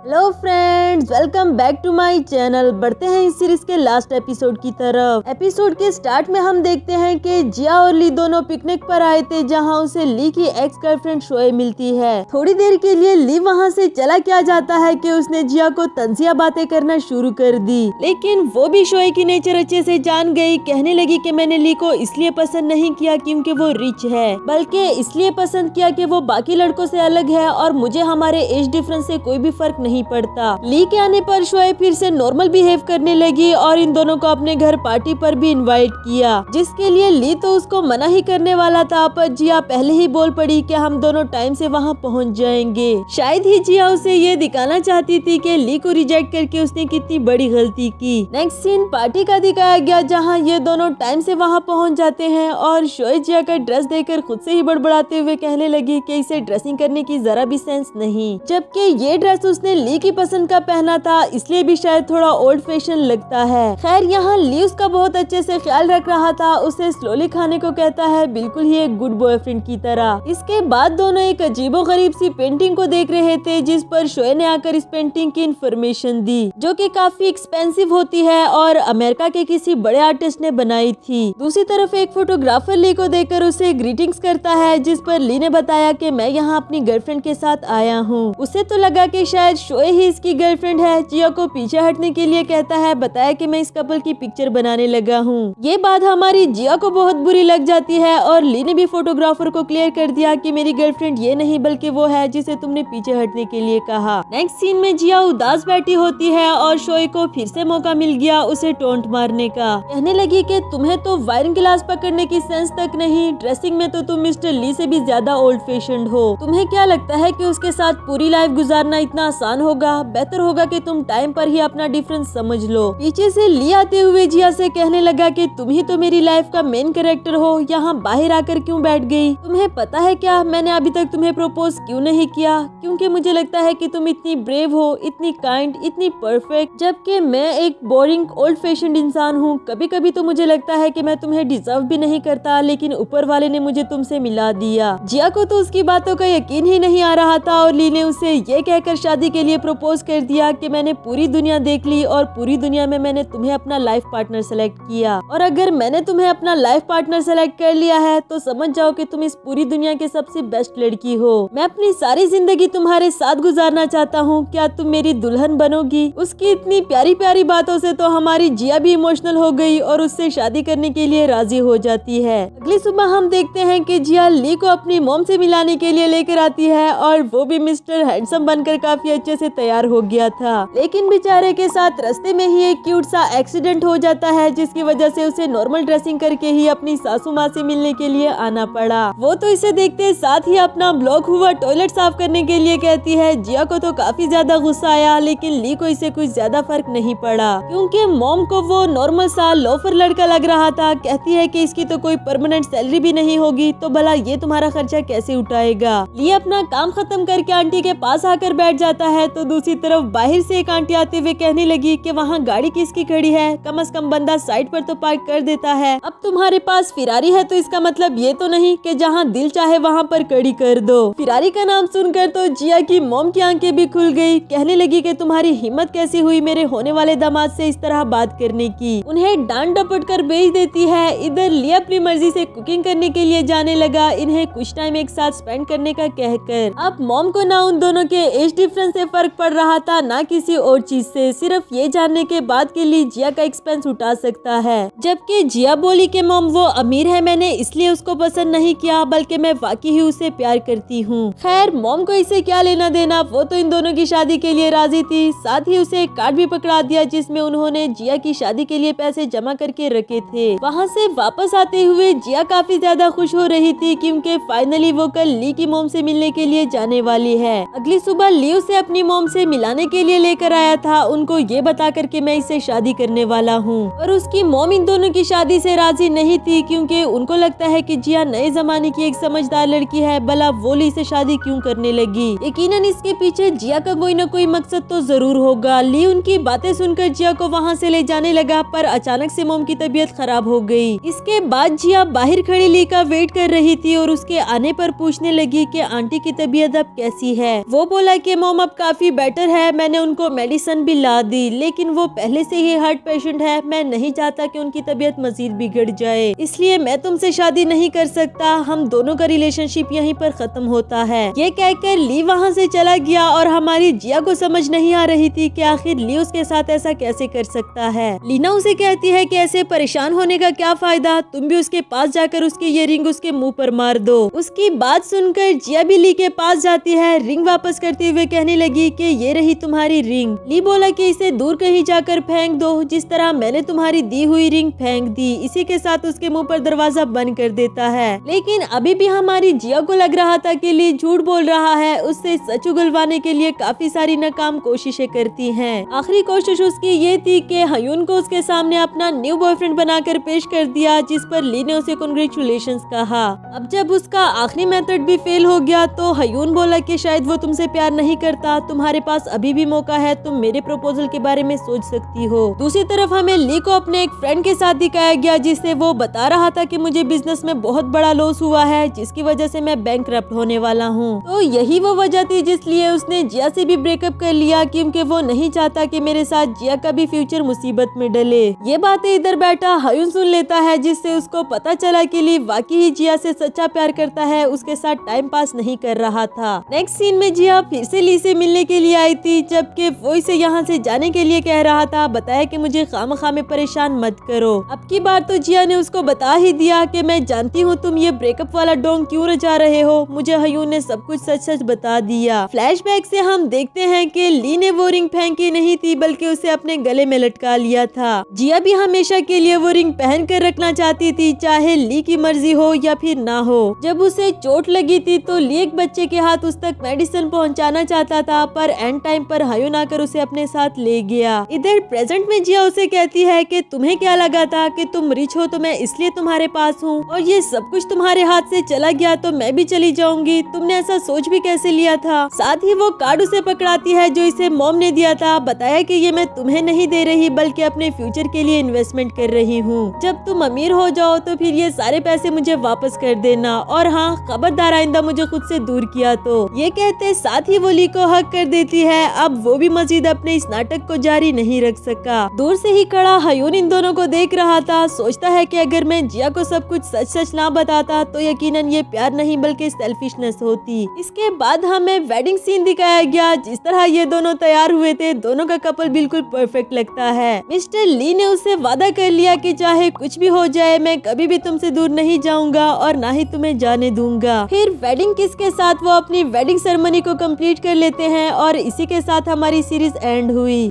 Hello friends, welcome back to my channel. बढ़ते हैं इस सीरीज के लास्ट एपिसोड की तरफ। एपिसोड के स्टार्ट में हम देखते हैं कि जिया और ली दोनों पिकनिक पर आए थे, जहां उसे ली की एक्स गर्लफ्रेंड शोए मिलती है। थोड़ी देर के लिए ली वहां से चला क्या जाता है कि उसने जिया को तंजिया बातें करना शुरू कर दी, लेकिन वो भी शोए की नेचर अच्छे से जान गई। कहने लगी कि मैंने ली को इसलिए पसंद नहीं किया क्योंकि वो रिच है, बल्कि इसलिए पसंद किया कि वो बाकी लड़कों से अलग है और मुझे हमारे एज डिफरेंस से कोई भी फर्क नहीं पड़ता। ली के आने पर शोए फिर से नॉर्मल बिहेव करने लगी और इन दोनों को अपने घर पार्टी पर भी इनवाइट किया, जिसके लिए ली तो उसको मना ही करने वाला था, पर जिया पहले ही बोल पड़ी कि हम दोनों टाइम से वहाँ पहुँच जाएंगे। शायद ही जिया उसे ये दिखाना चाहती थी कि ली को रिजेक्ट करके उसने कितनी बड़ी गलती की। नेक्स्ट सीन पार्टी का दिखाया गया, जहाँ ये दोनों टाइम से वहाँ पहुँच जाते हैं और शोए जिया का ड्रेस देखकर खुद से ही बड़बड़ाते हुए कहने लगी कि इसे ड्रेसिंग करने की जरा भी सेंस नहीं, जबकि ये ड्रेस उसने ली की पसंद का पहना था, इसलिए भी शायद थोड़ा ओल्ड फैशन लगता है। खैर यहाँ ली उसका बहुत अच्छे से ख्याल रख रहा था, उसे स्लोली खाने को कहता है, बिल्कुल ही एक गुड बॉयफ्रेंड की तरह। इसके बाद दोनों एक अजीबोगरीब सी पेंटिंग को देख रहे थे, जिस पर शोए ने आकर इस पेंटिंग की इन्फॉर्मेशन दी, जो कि काफी एक्सपेंसिव होती है और अमेरिका के किसी बड़े आर्टिस्ट ने बनाई थी। दूसरी तरफ एक फोटोग्राफर ली को देखकर उसे ग्रीटिंग्स करता है, जिस पर ली ने बताया कि मैं यहाँ अपनी गर्लफ्रेंड के साथ आया हूँ। उसे तो लगा कि शायद शोए ही इसकी गर्लफ्रेंड है। जिया को पीछे हटने के लिए कहता है, बताया कि मैं इस कपल की पिक्चर बनाने लगा हूँ। ये बात हमारी जिया को बहुत बुरी लग जाती है और ली ने भी फोटोग्राफर को क्लियर कर दिया कि मेरी गर्लफ्रेंड ये नहीं बल्कि वो है जिसे तुमने पीछे हटने के लिए कहा। नेक्स्ट सीन में जिया उदास बैठी होती है और शोए को फिर से मौका मिल गया उसे टोंट मारने का। कहने लगी कि तुम्हें तो वायरिंग गिलास पकड़ने की सेंस तक नहीं, ड्रेसिंग में तो तुम मिस्टर ली से भी ज्यादा ओल्ड फैशन्ड हो। तुम्हें क्या लगता है कि उसके साथ पूरी लाइफ गुजारना इतना आसान होगा? बेहतर होगा कि तुम टाइम पर ही अपना डिफरेंस समझ लो। पीछे से ली आते हुए जिया से कहने लगा कि तुम ही तो मेरी लाइफ का मेन कैरेक्टर हो, यहाँ बाहर आकर क्यों बैठ गई? तुम्हें पता है क्या मैंने अभी तक तुम्हें प्रपोज क्यों नहीं किया? क्योंकि मुझे लगता है कि तुम इतनी ब्रेव हो, इतनी काइंड, इतनी परफेक्ट, जबकि मैं एक बोरिंग ओल्ड फैशन्ड इंसान हूँ। कभी कभी तो मुझे लगता है कि मैं तुम्हें डिजर्व भी नहीं करता, लेकिन ऊपर वाले ने मुझे तुमसे मिला दिया। जिया को तो उसकी बातों का यकीन ही नहीं आ रहा था और ली ने उसे ये कहकर शादी के लिए प्रपोज कर दिया कि मैंने पूरी दुनिया देख ली और पूरी दुनिया में मैंने तुम्हें अपना लाइफ पार्टनर सेलेक्ट किया, और अगर मैंने तुम्हें अपना लाइफ पार्टनर सेलेक्ट कर लिया है तो समझ जाओ कि तुम इस पूरी दुनिया के सबसे बेस्ट लड़की हो। मैं अपनी सारी जिंदगी तुम्हारे साथ गुजारना चाहता हूँ, क्या तुम मेरी दुल्हन बनोगी? उसकी इतनी प्यारी प्यारी बातों से तो हमारी जिया भी इमोशनल हो गई और उससे शादी करने के लिए राजी हो जाती है। अगली सुबह हम देखते हैं कि जिया ली को अपनी मॉम से मिलाने के लिए लेकर आती है और वो भी मिस्टर हैंडसम बनकर काफी अच्छे से तैयार हो गया था, लेकिन बेचारे के साथ रास्ते में ही एक क्यूट सा एक्सीडेंट हो जाता है, जिसकी वजह से उसे नॉर्मल ड्रेसिंग करके ही अपनी सासू माँ से मिलने के लिए आना पड़ा। वो तो इसे देखते साथ ही अपना ब्लॉक हुआ टॉयलेट साफ करने के लिए कहती है। जिया को तो काफी ज्यादा गुस्सा आया, लेकिन ली को इसे कुछ ज्यादा फर्क नहीं पड़ा, क्योंकि मॉम को वो नॉर्मल सा लोफर लड़का लग रहा था। कहती है कि इसकी तो कोई परमानेंट सैलरी भी नहीं होगी, तो भला ये तुम्हारा खर्चा कैसे उठाएगा? ली अपना काम खत्म करके आंटी के पास आकर बैठ जाता है, तो दूसरी तरफ बाहर से एक आंटी आते हुए कहने लगी कि वहाँ गाड़ी किसकी खड़ी है? कम से कम बंदा साइड पर तो पार्क कर देता है। अब तुम्हारे पास फिरारी है तो इसका मतलब ये तो नहीं कि जहाँ दिल चाहे वहाँ पर खड़ी कर दो। फिरारी का नाम सुनकर तो जिया की मॉम की आंखें भी खुल गई। कहने लगी कि तुम्हारी हिम्मत कैसी हुई मेरे होने वाले दामाद से इस तरह बात करने की? उन्हें डांट डपट कर भेज देती है। इधर ली अपनी मर्जी से कुकिंग करने के लिए जाने लगा, इन्हें कुछ टाइम एक साथ स्पेंड करने का कहकर। अब मॉम को ना उन दोनों के एज डिफरेंस से फर्क पड़ रहा था, ना किसी और चीज से। सिर्फ ये जानने के बाद के लिए जिया का एक्सपेंस उठा सकता है, जबकि जिया बोली कि मॉम वो अमीर है, मैंने इसलिए उसको पसंद नहीं किया, बल्कि मैं वाकई ही उसे प्यार करती हूँ। खैर मॉम को इसे क्या लेना देना, वो तो इन दोनों की शादी के लिए राजी थी। साथ ही उसे एक कार्ड भी पकड़ा दिया, जिसमें उन्होंने जिया की शादी के लिए पैसे जमा करके रखे थे। वहाँ से वापस आते हुए जिया काफी ज्यादा खुश हो रही थी, क्योंकि फाइनली वो कल ली की मॉम से मिलने के लिए जाने वाली है। अगली सुबह ली उसे अपनी मॉम से मिलाने के लिए लेकर आया था, उनको ये बता करके मैं इससे शादी करने वाला हूँ। और उसकी मॉम इन दोनों की शादी से राजी नहीं थी, क्योंकि उनको लगता है कि जिया नए जमाने की एक समझदार लड़की है, भला वो ली से शादी क्यों करने लगी? यकीनन इसके पीछे जिया का कोई न कोई मकसद तो जरूर होगा। ली उनकी बातें सुनकर जिया को वहाँ से ले जाने लगा, पर अचानक से मॉम की तबीयत खराब हो गई। इसके बाद जिया बाहर खड़ी ली का वेट कर रही थी और उसके आने पर पूछने लगी कि आंटी की तबीयत अब कैसी है। वो बोला कि मॉम अब काफी काफी बेटर है, मैंने उनको मेडिसिन भी ला दी, लेकिन वो पहले से ही हार्ट पेशेंट है, मैं नहीं चाहता कि उनकी तबीयत मजीद बिगड़ जाए, इसलिए मैं तुमसे शादी नहीं कर सकता, हम दोनों का रिलेशनशिप यहीं पर खत्म होता है। ये कहकर ली वहाँ से चला गया और हमारी जिया को समझ नहीं आ रही थी कि आखिर ली उसके साथ ऐसा कैसे कर सकता है। लीना उसे कहती है कि ऐसे परेशान होने का क्या फायदा, तुम भी उसके पास जाकर उसकी ये रिंग उसके मुंह पर मार दो। उसकी बात सुनकर जिया भी ली के पास जाती है, रिंग वापस करते हुए कहने लगी कि ये रही तुम्हारी रिंग। ली बोला कि इसे दूर कहीं जाकर फेंक दो, जिस तरह मैंने तुम्हारी दी हुई रिंग फेंक दी। इसी के साथ उसके मुंह पर दरवाजा बंद कर देता है। लेकिन अभी भी हमारी जिया को लग रहा था कि ली झूठ बोल रहा है, उससे सच उगलवाने के लिए काफी सारी नाकाम कोशिशें करती हैं। आखिरी कोशिश उसकी ये थी कि हयून को उसके सामने अपना न्यू बॉयफ्रेंड बनाकर पेश कर दिया, जिस पर ली ने उसे कांग्रेचुलेशंस कहा। अब जब उसका आखिरी मेथड भी फेल हो गया तो हयून बोला कि शायद वो तुमसे प्यार नहीं करता, तुम्हारे पास अभी भी मौका है, तुम मेरे प्रपोजल के बारे में सोच सकती हो। दूसरी तरफ हमें ली को अपने एक फ्रेंड के साथ दिखाया गया, जिससे वो बता रहा था कि मुझे बिजनेस में बहुत बड़ा लॉस हुआ है, जिसकी वजह से मैं बैंकरप्ट होने वाला हूँ। तो यही वो वजह थी जिसलिए उसने जिया से भी ब्रेकअप कर लिया, क्योंकि वो नहीं चाहता कि मेरे साथ जिया का भी फ्यूचर मुसीबत में डले। ये बातें इधर बैठा हयून सुन लेता है, जिससे उसको पता चला कि ली वाकई ही जिया से सच्चा प्यार करता है, उसके साथ टाइम पास नहीं कर रहा था। नेक्स्ट सीन में जिया फिर से ली से मिलने के लिए आई थी, जबकि वो इसे यहाँ से जाने के लिए कह रहा था। बताया कि मुझे खामखा में परेशान मत करो। अब की बार तो जिया ने उसको बता ही दिया कि मैं जानती हूँ तुम ये ब्रेकअप वाला डोंग क्यों रचा रहे हो, मुझे हयून ने सब कुछ सच सच बता दिया। फ्लैशबैक से हम देखते हैं कि ली ने वो रिंग फेंकी नहीं थी, बल्कि उसे अपने गले में लटका लिया था। जिया भी हमेशा के लिए वो रिंग पहन कर रखना चाहती थी, चाहे ली की मर्जी हो या फिर ना हो। जब उसे चोट लगी थी तो ली एक बच्चे के हाथ उस तक मेडिसिन पहुंचाना चाहता था, पर एंड टाइम पर हयून आकर उसे अपने साथ ले गया। इधर प्रेजेंट में जिया उसे कहती है कि तुम्हें क्या लगा था कि तुम रिच हो तो मैं इसलिए तुम्हारे पास हूँ, और ये सब कुछ तुम्हारे हाथ से चला गया तो मैं भी चली जाऊंगी, तुमने ऐसा सोच भी कैसे लिया था। साथ ही वो कार्ड उसे पकड़ाती है जो इसे मॉम ने दिया था। बताया कि ये मैं तुम्हें नहीं दे रही, बल्कि अपने फ्यूचर के लिए इन्वेस्टमेंट कर रही हूँ, जब तुम अमीर हो जाओ तो फिर ये सारे पैसे मुझे वापस कर देना, और हाँ खबरदार आइंदा मुझे खुद से दूर किया तो। ये कहते साथ ही वो ली को हक कर देती है। अब वो भी मजीद अपने इस नाटक को जारी नहीं रख सका। दूर से ही खड़ा हयून इन दोनों को देख रहा था, सोचता है कि अगर मैं जिया को सब कुछ सच सच ना बताता तो यकीनन ये प्यार नहीं बल्कि सेल्फिशनेस होती। इसके बाद हमें वेडिंग सीन दिखाया गया, जिस तरह ये दोनों तैयार हुए थे, दोनों का कपल बिल्कुल परफेक्ट लगता है। मिस्टर ली ने उससे वादा कर लिया कि चाहे कुछ भी हो जाए मैं कभी भी तुमसे दूर नहीं जाऊंगा और ना ही तुम्हें जाने दूंगा। फिर वेडिंग किस के साथ वो अपनी वेडिंग सेरेमनी को कंप्लीट कर लेते हैं और इसी के साथ हमारी सीरीज एंड हुई।